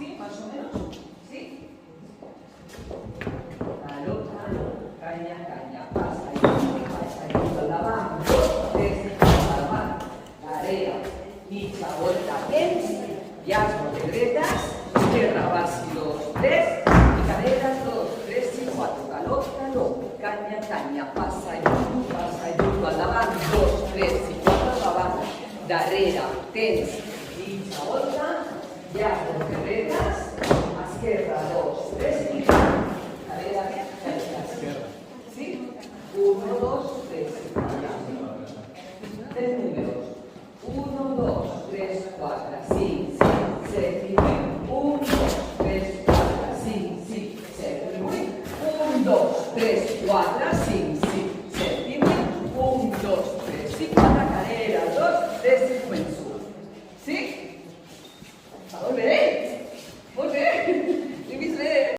¿Sí? Más o menos. ¿Sí? Calor, caña, caña, pasa y lavamos, 2, 3, lavamos, tarea, mitja volta, tens, llaç de dretes, esquerra, passi, 2, 3, i caderes, 2, 3 i 4, calor, calor, caña, caña, passa i endavant, 2, 3 i 4, davant, darrere, tens, mitja volta, llaç de